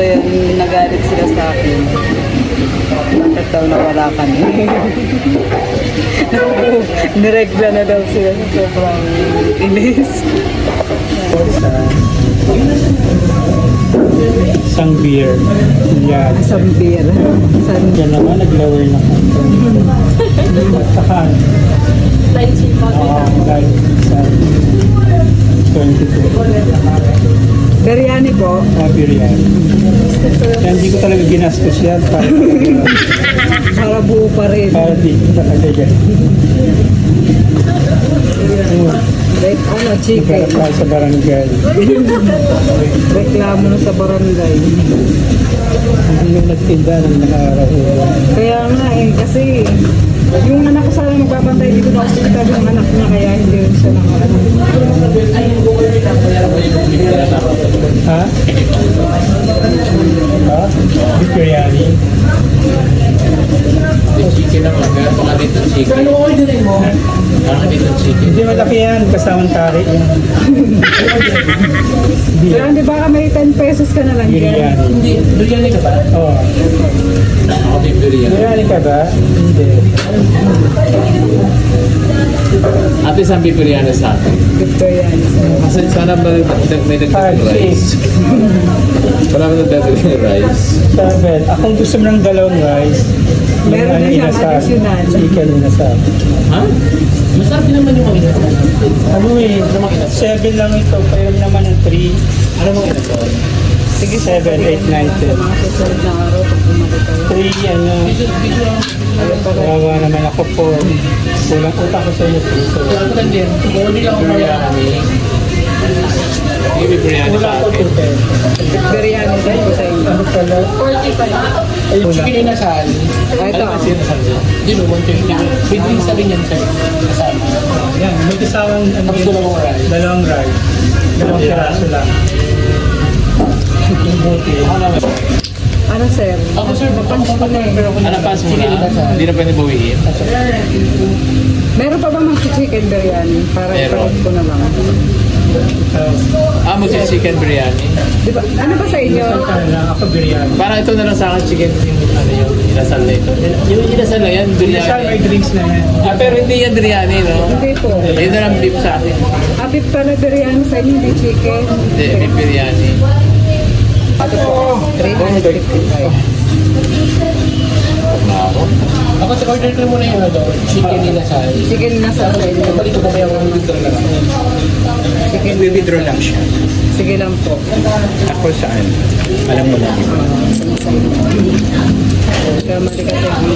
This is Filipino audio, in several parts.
Kaya nagalit sila sa akin. Bakit daw nawala kami? Niregla na daw sila sa sobrang inis. Isang beer. Yan. Isang beer. Yan naman, nag-lower na ko. At saka, dahil sa 22. Biryani po. Biryani. Kaya hindi ko talaga ginastos yan Para buo pa rin. para di talaga. Like, chicken. Para sa barangay. Reklamo na sa barangay. Hindi yung nagtinda ng nakarahulo. Kaya nga kasi yung anak ko sana magbabantay dito na hospital yung anak niya kaya hindi rin siya nakaano. Ha? Ha? Biryani? Chicken lang lang, meron pa ka dito chicken. Ano ko din mo? Meron ka dito chicken. Hindi malaki yan, kasamang tari yan. Pero hindi ba may 10 pesos ka na lang dyan? Biryani. Hindi, biryani ka ba? Oo. Ako din biryani. Biryani ka ba? Hindi. Ate, saan biryani sa atin? Ito yan. Kasi sana ba may nagdagdag rice? Wala ba nagdagdag rice? Sabet, akong gusto mo ng dalawang rice. Meron ano, din siyang inasal. additional. Chicken inasal. Ha? Masarap din naman yung mga inasal. Ano eh, 7 lang ito, pero naman ng 3. Ano mga inasal? Sige, 7, 8, 9, 10. Mga susunod na araw pag bumalik kayo. 3, ano, kawawa naman ako po. Kulang utang ko sa inyo. Wala ko din. Morning ako biryani. Sige, biryani sa Kulang ko akin. 2, Biryani din po sa inyo. Ano pala? 45. Ay, chicken inasal. Ito. Ano kasi inasal niya? Hindi no, 150. Pwede yung sabi niyan sir. Kasama. Yan, may kasamang ano, Tapos dalawang rice. dalawang rice. Dalawang piraso lang. Yung buti. Ako naman. Ano sir? Ako sir, Punch ko na eh. ano pa mo na? Hindi na pwede bawiin. Meron pa ba mga chicken biryani? Para Meron. ipalit ko na lang. Mag-chicken biryani. Di ba? Ano ba sa inyo? Isang ka lang, ako biryani. Parang ito na lang sa akin chicken yung ano yung inasal na ito. Yung inasal na yan, Isang may biryani. drinks na yan. Pero hindi yan biryani, no? Hindi po. Yun na lang beef sa akin. Abit pala biryani sa inyo, hindi chicken. Hindi, beef biryani. Ito po, 355. Na ako. Ako sa order ko muna yung ano, chicken inasal. Chicken na sa inyo. Kapalik ko ba yung dito na lang? Chicken Withdraw lang siya. Sige lang po. Ako saan? Alam mo lang. Kaya mali kasi ang...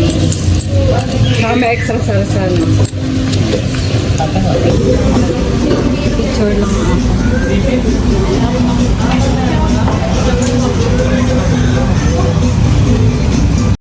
Saka may extra salsa, no? Picture lang ako.